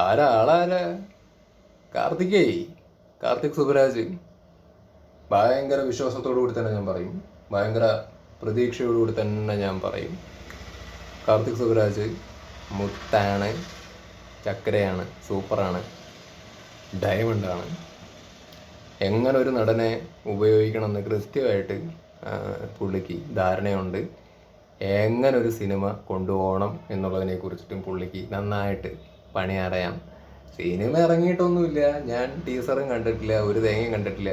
ആരാളാരാ? കാർത്തിക് സുബരാജ്. ഭയങ്കര വിശ്വാസത്തോടു കൂടി തന്നെ ഞാൻ പറയും, ഭയങ്കര പ്രതീക്ഷയോടുകൂടി തന്നെ ഞാൻ പറയും. കാർത്തിക് സുബരാജ് മുത്താണ്, ചക്കരയാണ്, സൂപ്പറാണ്, ഡയമണ്ടാണ്. എങ്ങനെ ഒരു നടനെ ഉപയോഗിക്കണമെന്ന് കൃത്യമായിട്ട് പുള്ളിക്ക് ധാരണയുണ്ട്. എങ്ങനെ ഒരു സിനിമ കൊണ്ടുപോകണം എന്നുള്ളതിനെ കുറിച്ചിട്ടും പുള്ളിക്ക് നന്നായിട്ട് പണി അറിയാം. സിനിമ ഇറങ്ങിയിട്ടൊന്നുമില്ല, ഞാൻ ടീസറും കണ്ടിട്ടില്ല, ഒരു തേങ്ങയും കണ്ടിട്ടില്ല.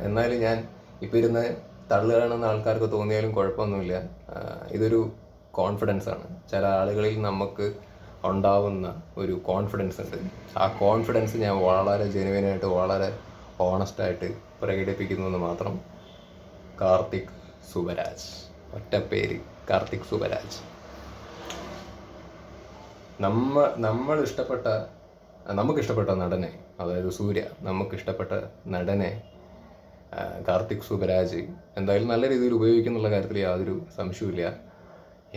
എന്നാലും ഞാൻ ഇപ്പം ഇരുന്ന് തള്ളു കാണുന്ന ആൾക്കാർക്ക് തോന്നിയാലും കുഴപ്പമൊന്നുമില്ല. ഇതൊരു കോൺഫിഡൻസ് ആണ്. ചില ആളുകളിൽ നമുക്ക് ഉണ്ടാവുന്ന ഒരു കോൺഫിഡൻസ് ഉണ്ട്. ആ കോൺഫിഡൻസ് ഞാൻ വളരെ ജെനുവിനായിട്ട്, വളരെ ഓണസ്റ്റായിട്ട് പ്രകടിപ്പിക്കുന്നു എന്ന് മാത്രം. കാർത്തിക് സുബരാജ്, ഒറ്റ പേര്, കാർത്തിക് സുബരാജ്. നമുക്കിഷ്ടപ്പെട്ട നടനെ, അതായത് സൂര്യ, നമുക്കിഷ്ടപ്പെട്ട നടനെ കാർത്തിക് സുബരാജ് എന്തായാലും നല്ല രീതിയിൽ ഉപയോഗിക്കുന്നുള്ള കാര്യത്തിൽ യാതൊരു സംശയമില്ല.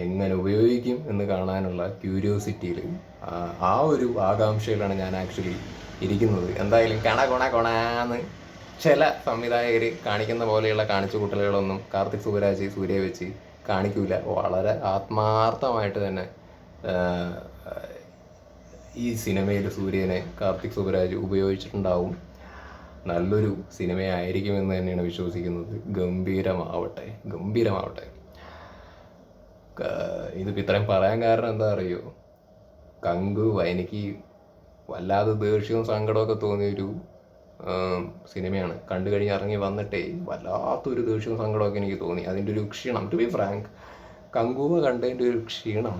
എങ്ങനെ ഉപയോഗിക്കും എന്ന് കാണാനുള്ള ക്യൂരിയോസിറ്റിയിൽ, ആ ഒരു ആകാംക്ഷയിലാണ് ഞാൻ ആക്ച്വലി ഇരിക്കുന്നത്. എന്തായാലും കൊണാന്ന് ചില സംവിധായകർ കാണിക്കുന്ന പോലെയുള്ള കാണിച്ചുകൂട്ടലുകളൊന്നും കാർത്തിക് സുബരാജ് സൂര്യയെ വെച്ച് കാണിക്കൂല. വളരെ ആത്മാർത്ഥമായിട്ട് തന്നെ ഈ സിനിമയിൽ സൂര്യനെ കാർത്തിക് സുബരാജ് ഉപയോഗിച്ചിട്ടുണ്ടാവും. നല്ലൊരു സിനിമയായിരിക്കുമെന്ന് തന്നെയാണ് വിശ്വസിക്കുന്നത്. ഗംഭീരമാവട്ടെ. ഇതിപ്പോൾ ഇത്രയും പറയാൻ കാരണം എന്താ അറിയോ? കങ്കുവ എനിക്ക് വല്ലാതെ ദേഷ്യവും സങ്കടമൊക്കെ തോന്നിയൊരു സിനിമയാണ്. കണ്ടു കഴിഞ്ഞ് ഇറങ്ങി വന്നിട്ടേ വല്ലാത്തൊരു ദേഷ്യവും സങ്കടമൊക്കെ എനിക്ക് തോന്നി. അതിൻ്റെ ഒരു ക്ഷീണം, ടു ബി ഫ്രാങ്ക്, കങ്കുവ കണ്ടതിൻ്റെ ഒരു ക്ഷീണം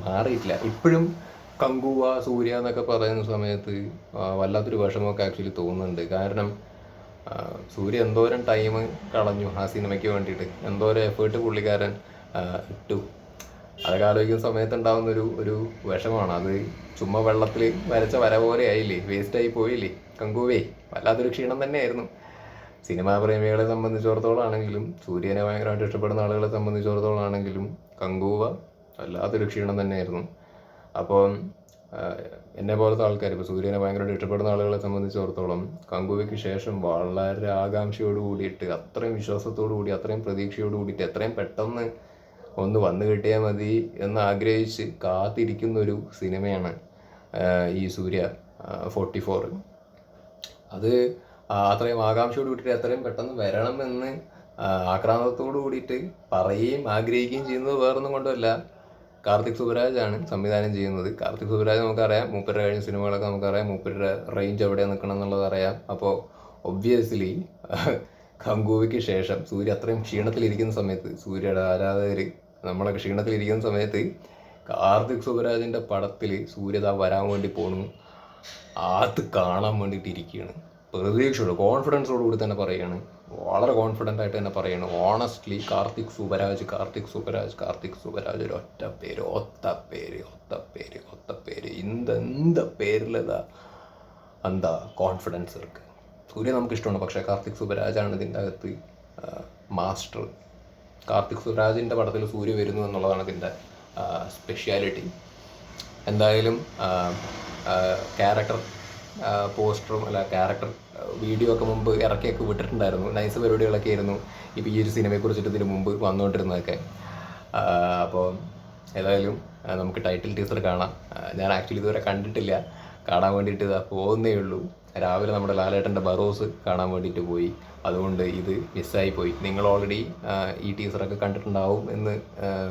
മാറിയിട്ടില്ല. ഇപ്പോഴും കങ്കുവ, സൂര്യ എന്നൊക്കെ പറയുന്ന സമയത്ത് വല്ലാത്തൊരു വിഷമമൊക്കെ ആക്ച്വലി തോന്നുന്നുണ്ട്. കാരണം സൂര്യ എന്തോരം ടൈം കളഞ്ഞു ആ സിനിമയ്ക്ക് വേണ്ടിയിട്ട്, എന്തോരം എഫേർട്ട് പുള്ളിക്കാരൻ ഇട്ടു. അതൊക്കെ ആലോചിക്കുന്ന സമയത്ത് ഉണ്ടാകുന്നൊരു വിഷമമാണ്. അത് ചുമ്മാ വെള്ളത്തിൽ വരച്ച വര പോലെ ആയില്ലേ, വേസ്റ്റായി പോയില്ലേ കങ്കുവേ. വല്ലാത്തൊരു ക്ഷീണം തന്നെയായിരുന്നു. സിനിമാ പ്രേമികളെ സംബന്ധിച്ചിടത്തോളം ആണെങ്കിലും, സൂര്യനെ ഭയങ്കരമായിട്ട് ഇഷ്ടപ്പെടുന്ന ആളുകളെ സംബന്ധിച്ചിടത്തോളം ആണെങ്കിലും കങ്കുവ വല്ലാത്തൊരു ക്ഷീണം തന്നെയായിരുന്നു. അപ്പോൾ എന്നെ പോലത്തെ ആൾക്കാർ, ഇപ്പോൾ സൂര്യനെ ഭയങ്കരമായിട്ട് ഇഷ്ടപ്പെടുന്ന ആളുകളെ സംബന്ധിച്ചിടത്തോളം കങ്കുവയ്ക്ക് ശേഷം വളരെ ആകാംക്ഷയോട് കൂടിയിട്ട്, അത്രയും വിശ്വാസത്തോടു കൂടി, അത്രയും പ്രതീക്ഷയോട് കൂടിയിട്ട്, എത്രയും പെട്ടെന്ന് ഒന്ന് വന്നു കിട്ടിയാൽ മതി എന്ന് ആഗ്രഹിച്ച് കാത്തിരിക്കുന്നൊരു സിനിമയാണ് ഈ സൂര്യ 44. അത് അത്രയും ആകാംക്ഷയോട് കൂടിയിട്ട് എത്രയും പെട്ടെന്ന് വരണമെന്ന് ആക്രാന്തത്തോടു കൂടിയിട്ട് പറയുകയും ആഗ്രഹിക്കുകയും ചെയ്യുന്നത് വേറൊന്നും കൊണ്ടല്ല, കാർത്തിക് സുബരാജാണ് സംവിധാനം ചെയ്യുന്നത്. കാർത്തിക് സുബരാജ് നമുക്കറിയാം, മൂപ്പരുടെ കഴിഞ്ഞ സിനിമകളൊക്കെ നമുക്കറിയാം, മൂപ്പരുടെ റേഞ്ച് എവിടെയാണ് നിൽക്കണം എന്നുള്ളത് അറിയാം. അപ്പോൾ ഒബ്വിയസ്ലി കങ്കുവയ്ക്ക് ശേഷം സൂര്യ അത്രയും ക്ഷീണത്തിലിരിക്കുന്ന സമയത്ത്, സൂര്യയുടെ ആരാധകർ നമ്മളൊക്കെ ക്ഷീണത്തിലിരിക്കുന്ന സമയത്ത് കാർത്തിക് സുബരാജിൻ്റെ പടത്തിൽ സൂര്യത വരാൻ വേണ്ടി പോണു. അത് കാണാൻ വേണ്ടിയിട്ട് ഇരിക്കുകയാണ്. പ്രതീക്ഷയോട്, കോൺഫിഡൻസോട് കൂടി തന്നെ പറയുകയാണ്, വളരെ കോൺഫിഡൻ്റ് ആയിട്ട് തന്നെ പറയുകയാണ്. ഓണസ്റ്റ്ലി കാർത്തിക് സുബരാജ് ഒരു ഒത്ത പേര് இந்த പേരിലതാ എന്താ കോൺഫിഡൻസ് ഇருக்கு. സൂര്യ നമുക്കിഷ്ടമാണ്, പക്ഷേ കാർത്തിക് സുബരാജാണ് ഇതിൻ്റെ അകത്ത് മാസ്റ്റർ. കാർത്തിക് സുബരാജിൻ്റെ പടത്തിൽ സൂര്യ വരുന്നു എന്നുള്ളതാണ് ഇതിൻ്റെ സ്പെഷ്യാലിറ്റി. എന്തായാലും ക്യാരക്ടർ പോസ്റ്ററും ക്യാരക്ടർ വീഡിയോ ഒക്കെ മുമ്പ് ഇറക്കിയൊക്കെ വിട്ടിട്ടുണ്ടായിരുന്നു. നൈസ് പരിപാടികളൊക്കെ ആയിരുന്നു ഇപ്പോൾ ഈ ഒരു സിനിമയെക്കുറിച്ചിട്ട് ഇതിന് മുമ്പ് വന്നുകൊണ്ടിരുന്നതൊക്കെ. അപ്പോൾ ഏതായാലും നമുക്ക് ടൈറ്റിൽ ടീസർ കാണാം. ഞാൻ ആക്ച്വലി ഇതുവരെ കണ്ടിട്ടില്ല, കാണാൻ വേണ്ടിയിട്ട് പോകുന്നേ ഉള്ളൂ. രാവിലെ നമ്മുടെ ലാലേട്ടൻ്റെ ബറോസ് കാണാൻ വേണ്ടിയിട്ട് പോയി, അതുകൊണ്ട് ഇത് മിസ്സായിപ്പോയി. നിങ്ങൾ ഓൾറെഡി ഈ ടീസറൊക്കെ കണ്ടിട്ടുണ്ടാവും എന്ന്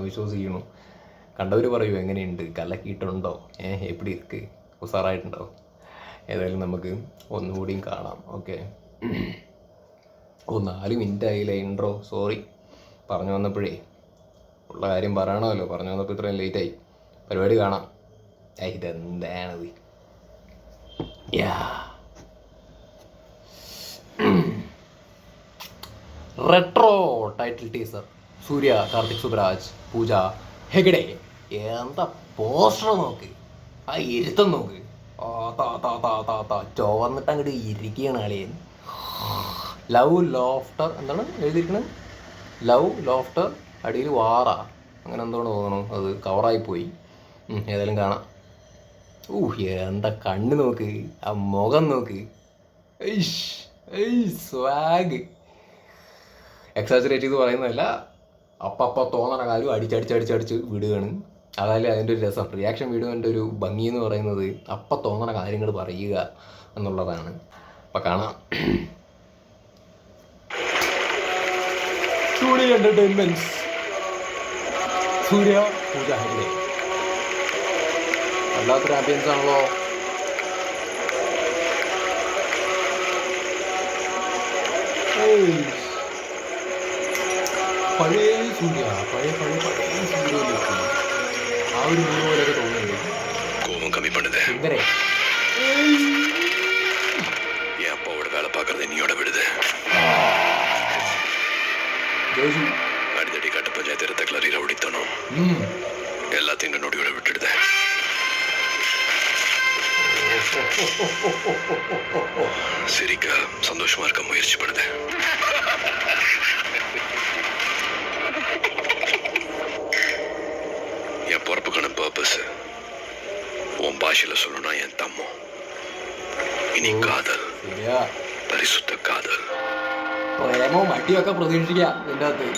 വിശ്വസിക്കുന്നു. കണ്ടവർ പറയൂ എങ്ങനെയുണ്ട്, കലക്കിയിട്ടുണ്ടോ, എപ്പിടി ഇருக்கு, ഉസാറായിട്ടുണ്ടോ? ഏതായാലും നമുക്ക് ഒന്നുകൂടിയും കാണാം. ഓക്കെ, 4 മിനിറ്റ് ആയില്ല ഇൻട്രോ. സോറി, പറഞ്ഞു വന്നപ്പോഴേ ഉള്ള കാര്യം പറയണമല്ലോ, പറഞ്ഞു വന്നപ്പോൾ ഇത്രയും ലേറ്റായി. പരിപാടി കാണാം. ഇതെന്താണത്? Retro title teaser. Suriya, Karthik Subbaraj, Pooja Hegde. എന്താ പോസ്റ്റർ നോക്ക്, ആ ഇരുത്തം നോക്ക്, ചോർന്നിട്ട് അങ്ങോട്ട് ഇരിക്കുകയാണ് ആളിയൻ. ലവ് ലോഫ്റ്റർ എന്താണ് എഴുതിയിരിക്കണത്? ലവ് ലോഫ്റ്റർ അടിയിൽ വാറ അങ്ങനെ എന്താണ് തോന്നണു, അത് കവറായിപ്പോയി. ഏതായാലും കാണാം. എന്താ കണ്ണ് നോക്ക്, ആ മുഖം നോക്ക്, സ്വാഗ്. എക്സാജറേറ്റ് ചെയ്ത് പറയുന്നതല്ല, അപ്പം തോന്നണ കാര്യം അടിച്ചടിച്ചടിച്ചടിച്ച് വിടുകയാണ്. അതായത് അതിൻ്റെ ഒരു രസം. റിയാക്ഷൻ വീഡിയോൻ്റെ ഒരു ഭംഗി എന്ന് പറയുന്നത് അപ്പം തോന്നണ കാര്യങ്ങൾ പറയുക എന്നുള്ളതാണ്. അപ്പം കാണാം. സൂര്യ എൻ്റർടൈൻമെൻറ്റ്സ്, സൂര്യ പൂജ ഹെഗ്ഡെ. വല്ലാത്തൊരു ആംബിയൻസ് ആണല്ലോ. പഴയ സൂര്യ, പഴയ സൂര്യയിലേക്ക് ആ ഒരു മീൻ പോലെയൊക്കെ തോന്നുന്നുണ്ട്. கோபம் கம்மி பண்ணுது. സുന്ദരേ, என் அப்பாவோட வேலை பார்க்கறது என்னையோட விடுது. ജോജു அடிதடி கட்ட பஞ்சாயத்து ரத்தக்களறி ரவுடித்தனம் எல்லாத்தையும் எங்க நொடியோட விட்டுடுது. சிரிக்க சந்தோஷமா இருக்க முயற்சி பண்ணுது. என் பொறுப்புக்கான பர்பஸ் உன் பாஷையில சொல்லணும்னா என் தம்மம். ഇനി കാതൽ, സൂര്യ പരിശുദ്ധ കാതൽ. പ്രേമവും അടിയൊക്കെ പ്രതീക്ഷിക്കാം ഇതിൻ്റെ അകത്ത്.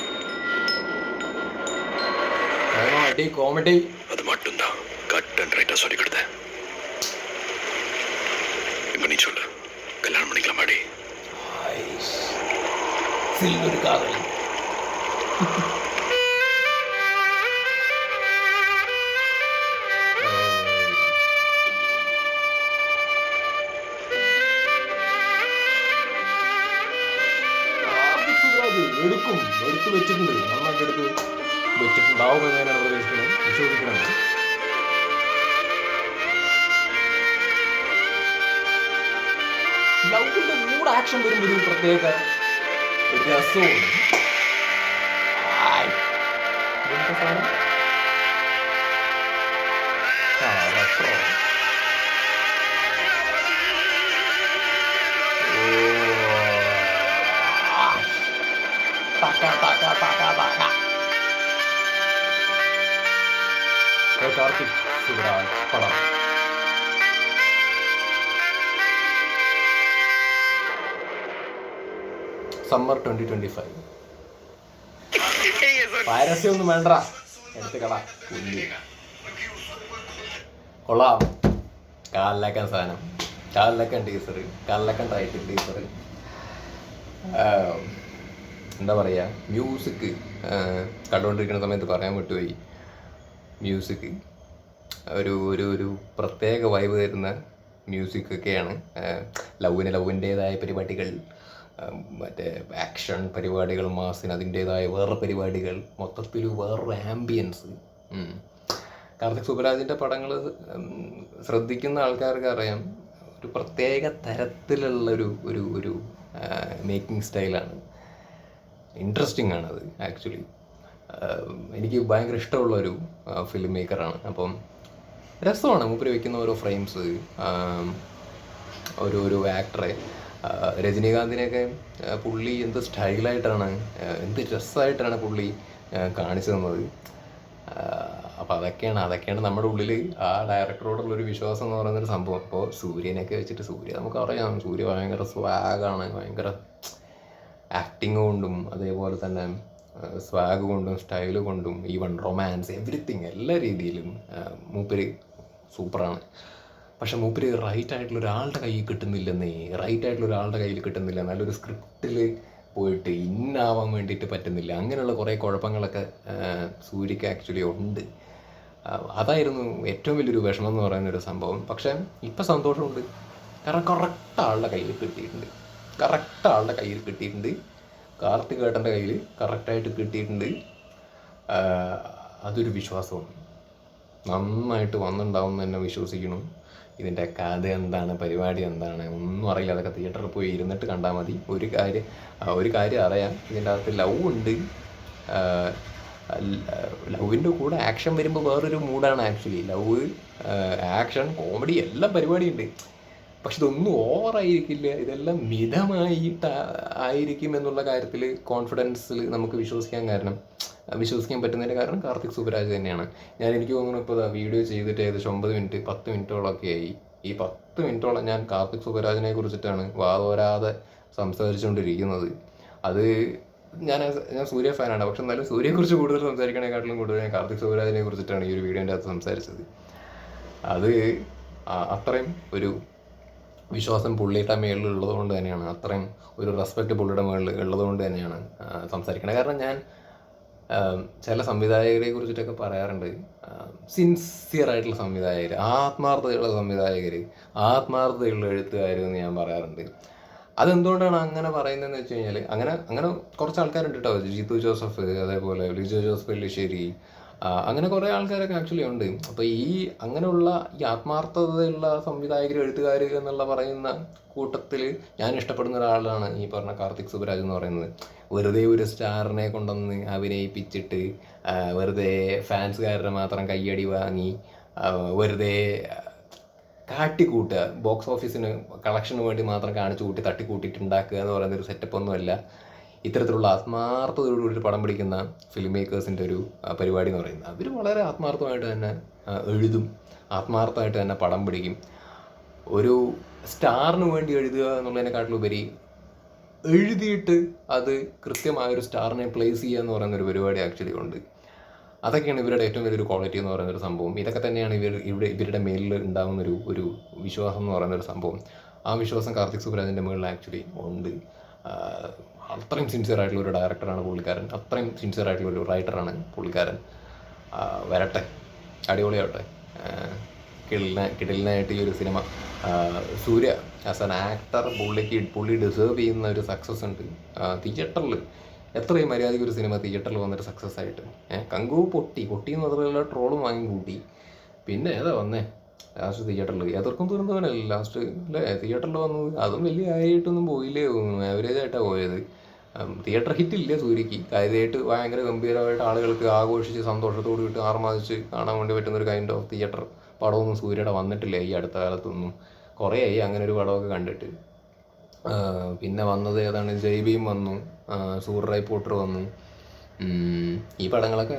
പ്രേമം, അടി, കോമഡി. அது மட்டும்தான் கட் அண்ட் ரைட்டா சொல்லி கொடுத்தேன். இப்ப நீ சொல்லு, கல்யாணம் பண்ணிக்கலாமாடி? സിൽവർ കാതൽ. എടുത്ത് വെച്ചിട്ടുണ്ട്, നന്നായിട്ട് എടുത്ത് വെച്ചിട്ടുണ്ടാവും എന്നതിനാണ് പ്രതീക്ഷിക്കുന്നത്, വിശ്വസിക്കണം. ലവിന്റെ മൂഡ് ആക്ഷൻ വരുമ്പോൾ ഒരു പ്രത്യേക രസവും. കാർത്തിക് സുബ്രാജ് പടം. സമ്മർ 2025. പൈറസിയൊന്നും വേണ്ട, എടുത്ത് കള. കൊള്ളാം. കാലിലക്കൻ സാധനം, കാലിലക്കൻ ടീസർ, കാലിലക്കൻ ടൈറ്റിൽ ടീസർ. എന്താ പറയുക, മ്യൂസിക് കണ്ടുകൊണ്ടിരിക്കുന്ന സമയത്ത് പറയാൻ വിട്ടുപോയി. മ്യൂസിക് ഒരു ഒരു ഒരു പ്രത്യേക വൈബ് തരുന്ന മ്യൂസിക്കൊക്കെയാണ്. ലവിൻ്റേതായ പരിപാടികൾ, മറ്റേ ആക്ഷൻ പരിപാടികൾ, മാസിന് അതിൻ്റേതായ വേറെ പരിപാടികൾ, മൊത്തത്തിൽ വേറൊരു ആംബിയൻസ്. കാർത്തിക് സുബ്രാജിൻ്റെ പടങ്ങൾ ശ്രദ്ധിക്കുന്ന ആൾക്കാർക്ക് അറിയാം, ഒരു പ്രത്യേക തരത്തിലുള്ളൊരു ഒരു ഒരു മേക്കിംഗ് സ്റ്റൈലാണ്. ഇൻട്രസ്റ്റിംഗ് ആണത് ആക്ച്വലി. എനിക്ക് ഭയങ്കര ഇഷ്ടമുള്ളൊരു ഫിലിം മേക്കറാണ്. അപ്പം രസമാണ് മൂപ്പര് വയ്ക്കുന്ന ഓരോ ഫ്രെയിംസ്. ഒരു ആക്ടറെ, രജനീകാന്തിനെയൊക്കെ പുള്ളി എന്ത് സ്റ്റൈലായിട്ടാണ്, എന്ത് രസമായിട്ടാണ് പുള്ളി കാണിച്ചു തന്നത്. അപ്പോൾ അതൊക്കെയാണ് നമ്മുടെ ഉള്ളിൽ ആ ഡയറക്ടറോടുള്ളൊരു വിശ്വാസം എന്ന് പറയുന്നൊരു സംഭവം. അപ്പോൾ സൂര്യനെയൊക്കെ വെച്ചിട്ട്, സൂര്യ നമുക്കറിയാം, സൂര്യ ഭയങ്കര സ്വാഗാണ്, ഭയങ്കര ആക്ടിങ് കൊണ്ടും അതേപോലെ തന്നെ സ്വാഗ് കൊണ്ടും സ്റ്റൈല് കൊണ്ടും ഈവൻ റൊമാൻസ് എവറിത്തിങ് എല്ലാ രീതിയിലും മൂപ്പര് സൂപ്പറാണ്. പക്ഷെ മൂപ്പര് റൈറ്റ് ആയിട്ടുള്ള ഒരാളുടെ കയ്യിൽ കിട്ടുന്നില്ല. നല്ലൊരു സ്ക്രിപ്റ്റിൽ പോയിട്ട് ഇന്നാവാൻ വേണ്ടിയിട്ട് പറ്റുന്നില്ല. അങ്ങനെയുള്ള കുറേ കുഴപ്പങ്ങളൊക്കെ സൂര്യക്ക് ആക്ച്വലി ഉണ്ട്. അതായിരുന്നു ഏറ്റവും വലിയൊരു വിഷമം എന്ന് പറയുന്നൊരു സംഭവം. പക്ഷേ ഇപ്പം സന്തോഷമുണ്ട്, കാരണം കറക്റ്റ് ആളുടെ കയ്യിൽ കിട്ടിയിട്ടുണ്ട്. കാർത്തിക് ഏട്ടൻ്റെ കയ്യിൽ കറക്റ്റായിട്ട് കിട്ടിയിട്ടുണ്ട്. അതൊരു വിശ്വാസമാണ്. നന്നായിട്ട് വന്നിട്ടുണ്ടാവും എന്ന് തന്നെ വിശ്വസിക്കണം. ഇതിൻ്റെ കഥ എന്താണ്, പരിപാടി എന്താണ് ഒന്നും അറിയില്ല. അതൊക്കെ തിയേറ്ററിൽ പോയി ഇരുന്നിട്ട് കണ്ടാൽ മതി. ഒരു കാര്യം അറിയാം, ഇതിൻ്റെ അകത്ത് ലവ് ഉണ്ട്. ലവിൻ്റെ കൂടെ ആക്ഷൻ വരുമ്പോൾ വേറൊരു മൂഡാണ് ആക്ച്വലി. ലവ്, ആക്ഷൻ, കോമഡി എല്ലാം പരിപാടിയുണ്ട്. പക്ഷെ ഇതൊന്നും ഓവറായിരിക്കില്ല, ഇതെല്ലാം മിതമായിട്ട് ആയിരിക്കും എന്നുള്ള കാര്യത്തിൽ കോൺഫിഡൻസിൽ നമുക്ക് വിശ്വസിക്കാൻ പറ്റുന്നതിൻ്റെ കാരണം കാർത്തിക് സുബരാജ് തന്നെയാണ്. എനിക്ക് തോന്നുന്നു ഇപ്പോൾ വീഡിയോ ചെയ്തിട്ട് ഏകദേശം 9 മിനിറ്റ് 10 മിനിറ്റോളമൊക്കെ ആയി. ഈ 10 മിനിറ്റോളം ഞാൻ കാർത്തിക് സുബരാജിനെ കുറിച്ചിട്ടാണ് വാതോരാതെ സംസാരിച്ചുകൊണ്ടിരിക്കുന്നത്. അത് ഞാൻ സൂര്യ ഫാനാണ്, പക്ഷെ എന്നാലും സൂര്യയെക്കുറിച്ച് കൂടുതൽ സംസാരിക്കണേക്കാട്ടിലും കൂടുതൽ ഞാൻ കാർത്തിക് സുബരാജിനെ കുറിച്ചിട്ടാണ് ഈ ഒരു വീഡിയോൻ്റെ അകത്ത് സംസാരിച്ചത്. അത് അത്രയും ഒരു വിശ്വാസം പുള്ളിയുടെ മേളിൽ ഉള്ളതുകൊണ്ട് തന്നെയാണ്, അത്രയും ഒരു റെസ്പെക്റ്റ് പുള്ളിയുടെ മേളിൽ ഉള്ളതുകൊണ്ട് തന്നെയാണ് സംസാരിക്കുന്നത്. കാരണം ഞാൻ ചില സംവിധായകരെ കുറിച്ചിട്ടൊക്കെ പറയാറുണ്ട്, സിൻസിയറായിട്ടുള്ള സംവിധായകർ, ആത്മാർത്ഥതയുള്ള സംവിധായകർ, ആത്മാർത്ഥതയുള്ള എഴുത്തുകാർ എന്ന് ഞാൻ പറയാറുണ്ട്. അതെന്തുകൊണ്ടാണ് അങ്ങനെ പറയുന്നതെന്ന് വെച്ച് കഴിഞ്ഞാൽ അങ്ങനെ കുറച്ച് ആൾക്കാരുണ്ട് കേട്ടോ. ജിത്തു ജോസഫ്, അതേപോലെ ലിജോ ജോസ് പെല്ലിശ്ശേരി, അങ്ങനെ കുറേ ആൾക്കാരൊക്കെ ആക്ച്വലി ഉണ്ട്. അപ്പോൾ അങ്ങനെയുള്ള ഈ ആത്മാർത്ഥതയുള്ള സംവിധായകർ, എഴുത്തുകാർ എന്നുള്ള പറയുന്ന കൂട്ടത്തിൽ ഞാൻ ഇഷ്ടപ്പെടുന്ന ഒരാളാണ് ഈ പറഞ്ഞ കാർത്തിക് സുബരാജ് എന്ന് പറയുന്നത്. വെറുതെ ഒരു സ്റ്റാറിനെ കൊണ്ടുവന്ന് അഭിനയിപ്പിച്ചിട്ട് വെറുതെ ഫാൻസുകാരുടെ മാത്രം കയ്യടി വാങ്ങി വെറുതെ കാട്ടിക്കൂട്ടുക, ബോക്സ് ഓഫീസിന് കളക്ഷന് വേണ്ടി മാത്രം കാണിച്ചു കൂട്ടി തട്ടിക്കൂട്ടിയിട്ട് ഉണ്ടാക്കുക എന്ന് പറയുന്നൊരു സെറ്റപ്പ് ഒന്നുമല്ല ഇത്തരത്തിലുള്ള ആത്മാർത്ഥതയോടുകൂടി പടം പിടിക്കുന്ന ഫിലിം മേക്കേഴ്സിൻ്റെ ഒരു പരിപാടി എന്ന് പറയുന്നത്. അവർ വളരെ ആത്മാർത്ഥമായിട്ട് തന്നെ എഴുതും, ആത്മാർത്ഥമായിട്ട് തന്നെ പടം പിടിക്കും. ഒരു സ്റ്റാറിന് വേണ്ടി എഴുതുക എന്നുള്ളതിനെക്കാട്ടിലുപരി എഴുതിയിട്ട് അത് കൃത്യമായൊരു സ്റ്റാറിനെ പ്ലേസ് ചെയ്യുക എന്ന് പറയുന്നൊരു പരിപാടി ആക്ച്വലി ഉണ്ട്. അതൊക്കെയാണ് ഇവരുടെ ഏറ്റവും വലിയൊരു ക്വാളിറ്റി എന്ന് പറയുന്നൊരു സംഭവം. ഇതൊക്കെ തന്നെയാണ് ഇവരുടെ മേലിൽ ഉണ്ടാകുന്നൊരു വിശ്വാസം എന്ന് പറയുന്നൊരു സംഭവം. ആ വിശ്വാസം കാർത്തിക് സുബരാജിൻ്റെ മേളിൽ ആക്ച്വലി ഉണ്ട്. അത്രയും സിൻസിയർ ആയിട്ടുള്ള ഒരു ഡയറക്ടറാണ് പുള്ളിക്കാരൻ, അത്രയും സിൻസിയർ ആയിട്ടുള്ള ഒരു റൈറ്ററാണ് പുള്ളിക്കാരൻ. വരട്ടെ, അടിപൊളിയാവട്ടെ. കിടിലനായിട്ട് ഈ ഒരു cinema Surya as an actor പുള്ളി ഡിസേർവ് ചെയ്യുന്ന ഒരു സക്സസ് ഉണ്ട്. തിയേറ്ററിൽ എത്രയും മര്യാദയ്ക്ക് ഒരു സിനിമ തിയേറ്ററിൽ വന്നിട്ട് സക്സസ് ആയിട്ട് കങ്കു പൊട്ടി എന്ന് മാത്രമല്ല ട്രോളും വാങ്ങി കൂട്ടി. പിന്നെ ഏതാ വന്നേ ലാസ്റ്റ് തിയേറ്ററിൽ, എതിർക്കും തുറന്നവനല്ലേ ലാസ്റ്റ് അല്ലേ തിയേറ്ററിൽ വന്നത്. അതും വലിയ കാര്യമായിട്ടൊന്നും പോയില്ലേ, ആവറേജ് ആയിട്ടാണ് പോയത്. തിയേറ്റർ ഹിറ്റില്ല സൂര്യക്ക്. കാര്യമായിട്ട് ഭയങ്കര ഗംഭീരമായിട്ട് ആളുകൾക്ക് ആഘോഷിച്ച് സന്തോഷത്തോട് കൂടി ആർമാദിച്ച് കാണാൻ വേണ്ടി പറ്റുന്നൊരു കൈൻഡ് ഓഫ് തിയേറ്റർ പടമൊന്നും സൂര്യയുടെ വന്നിട്ടില്ല ഈ അടുത്ത കാലത്തൊന്നും. കുറേ ആയി അങ്ങനെ ഒരു പടമൊക്കെ കണ്ടിട്ട്. പിന്നെ വന്നത് ഏതാണ്, ജയ്ഭീം വന്നു, സൂർറായ് പോട്ടർ വന്നു. ഈ പടങ്ങളൊക്കെ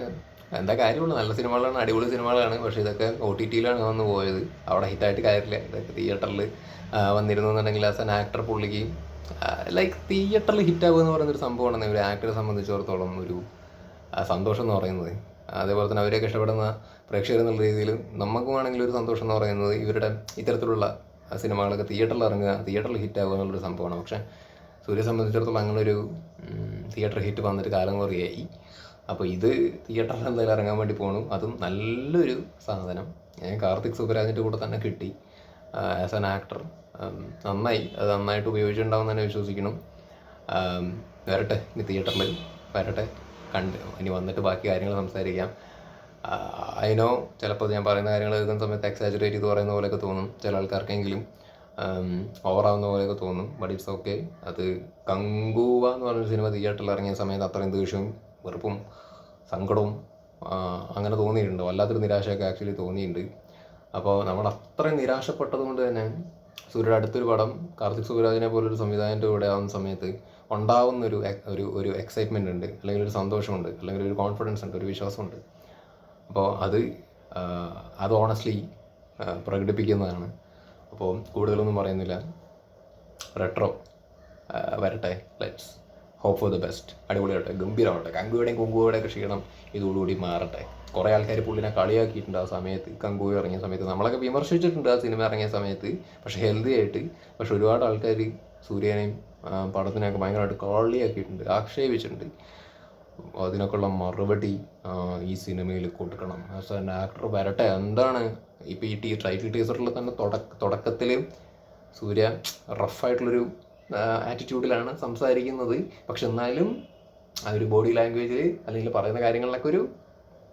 എന്താ കാര്യമുള്ളൂ, നല്ല സിനിമകളാണ്, അടിപൊളി സിനിമകളാണ്. പക്ഷേ ഇതൊക്കെ OTT-യിലാണ് വന്ന് പോയത്. അവിടെ ഹിറ്റായിട്ട് കാര്യമില്ല. ഇതൊക്കെ തിയേറ്ററിൽ വന്നിരുന്നു എന്നുണ്ടെങ്കിൽ ആസ് ആൻ ആക്ടർ പുള്ളിക്ക് ലൈക്ക് തിയേറ്ററിൽ ഹിറ്റാവുക എന്ന് പറയുന്നൊരു സംഭവമാണ് ഒരു ആക്ടറെ സംബന്ധിച്ചിടത്തോളം ഒരു സന്തോഷം എന്ന് പറയുന്നത്. അതേപോലെ തന്നെ അവരെയൊക്കെ ഇഷ്ടപ്പെടുന്ന പ്രേക്ഷകർ എന്നുള്ള രീതിയിൽ നമുക്കുമാണെങ്കിൽ ഒരു സന്തോഷം എന്ന് പറയുന്നത് ഇവരുടെ ഇത്തരത്തിലുള്ള സിനിമകളൊക്കെ തിയേറ്ററിൽ ഇറങ്ങുക, തിയേറ്ററിൽ ഹിറ്റാവുക എന്നുള്ളൊരു സംഭവമാണ്. പക്ഷേ സൂര്യയെ സംബന്ധിച്ചിടത്തോളം അങ്ങനൊരു തിയേറ്റർ ഹിറ്റ് വന്നിട്ട് കാലം കുറയായി. അപ്പോൾ ഇത് തിയേറ്ററിൽ എന്തായാലും ഇറങ്ങാൻ വേണ്ടി പോകണു. അതും നല്ലൊരു സാധനം കാർത്തിക് സുബരാജിൻ്റെ കൂടെ തന്നെ കിട്ടി ആസ് ആൻ ആക്ടർ. നന്നായി, അത് നന്നായിട്ട് ഉപയോഗിച്ചിട്ടുണ്ടാവും തന്നെ വിശ്വസിക്കണം. വരട്ടെ, ഇനി തിയേറ്ററിൽ വരട്ടെ, ഇനി വന്നിട്ട് ബാക്കി കാര്യങ്ങൾ സംസാരിക്കാം. അതിനോ ചിലപ്പോൾ ഞാൻ പറയുന്ന കാര്യങ്ങൾ എഴുതുന്ന സമയത്ത് എക്സാജറേറ്റ് ചെയ്ത് പറയുന്ന പോലെയൊക്കെ തോന്നും ചില ആൾക്കാർക്കെങ്കിലും, ഓവറാവുന്ന പോലെയൊക്കെ തോന്നും. But it's okay. അത് കങ്കൂവ എന്ന് പറഞ്ഞൊരു സിനിമ തിയേറ്ററിൽ ഇറങ്ങിയ സമയത്ത് അത്രയും ദേഷ്യവും വെറുപ്പും സങ്കടവും അങ്ങനെ തോന്നിയിട്ടുണ്ട്. വല്ലാത്തൊരു നിരാശയൊക്കെ ആക്ച്വലി തോന്നിയിട്ടുണ്ട്. അപ്പോൾ നമ്മൾ അത്രയും നിരാശപ്പെട്ടത് കൊണ്ട് തന്നെ സൂര്യയുടെ അടുത്തൊരു പടം കാർത്തിക് സുബരാജിനെ പോലൊരു സംവിധായകൻ്റെ കൂടെ ആവുന്ന സമയത്ത് ഉണ്ടാവുന്ന ഒരു എക്സൈറ്റ്മെൻ്റ് ഉണ്ട്, അല്ലെങ്കിൽ ഒരു സന്തോഷമുണ്ട്, അല്ലെങ്കിൽ ഒരു കോൺഫിഡൻസ് ഉണ്ട്, ഒരു വിശ്വാസമുണ്ട്. അപ്പോൾ അത് ഓണസ്റ്റ്ലി പ്രകടിപ്പിക്കുന്നതാണ്. അപ്പോൾ കൂടുതലൊന്നും പറയുന്നില്ല. റെട്രോ വരട്ടെ, let's hope for the best. അടിപൊളിയാവട്ടെ, ഗംഭീരമാവട്ടെ. കങ്കുവിയുടെയും കുങ്കുവയുടെയൊക്കെ ക്ഷീണം ഇതോടുകൂടി മാറട്ടെ. കുറേ ആൾക്കാർ പുള്ളിനെ കളിയാക്കിയിട്ടുണ്ട് ആ സമയത്ത്, കങ്കു ഇറങ്ങിയ സമയത്ത്. നമ്മളൊക്കെ വിമർശിച്ചിട്ടുണ്ട് ആ സിനിമ ഇറങ്ങിയ സമയത്ത്, പക്ഷേ ഹെൽത്തി ആയിട്ട്. പക്ഷെ ഒരുപാട് ആൾക്കാർ സൂര്യനെയും പടത്തിനെയൊക്കെ ഭയങ്കരമായിട്ട് കളിയാക്കിയിട്ടുണ്ട്, ആക്ഷേപിച്ചിട്ടുണ്ട്. അതിനൊക്കെയുള്ള മറുപടി ഈ സിനിമയിൽ കൊടുക്കണം. ആസ് ആൻ ആക്ടർ വരട്ടെ. എന്താണ് ഇപ്പോൾ ഈ ടൈറ്റിൽ ടീസറിൽ തന്നെ തുടക്കത്തിൽ സൂര്യ റഫായിട്ടുള്ളൊരു ആറ്റിറ്റ്യൂഡിലാണ് സംസാരിക്കുന്നത്. പക്ഷെ എന്നാലും ആ ഒരു ബോഡി ലാംഗ്വേജിൽ അല്ലെങ്കിൽ പറയുന്ന കാര്യങ്ങളിലൊക്കെ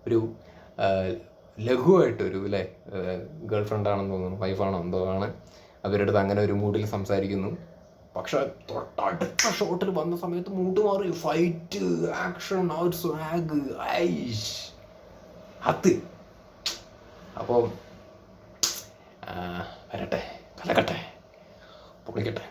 ഒരു ലഘുവായിട്ട് അല്ലേ ഗേൾ ഫ്രണ്ടാണെന്ന് തോന്നുന്നു, വൈഫാണോ എന്തോ ആണ്, അവരുടെ അടുത്ത് അങ്ങനെ ഒരു മൂഡിൽ സംസാരിക്കുന്നു. പക്ഷെ തൊട്ടടുത്ത ഷോട്ടിൽ വന്ന സമയത്ത് മൂഡ് മാറി. ഫൈറ്റ്, ആക്ഷൻ, ആ ഒരു സ്വാഗ്, അത്. അപ്പോൾ വരട്ടെ, കലക്കട്ടെ. പൊളിക്കട്ടെ.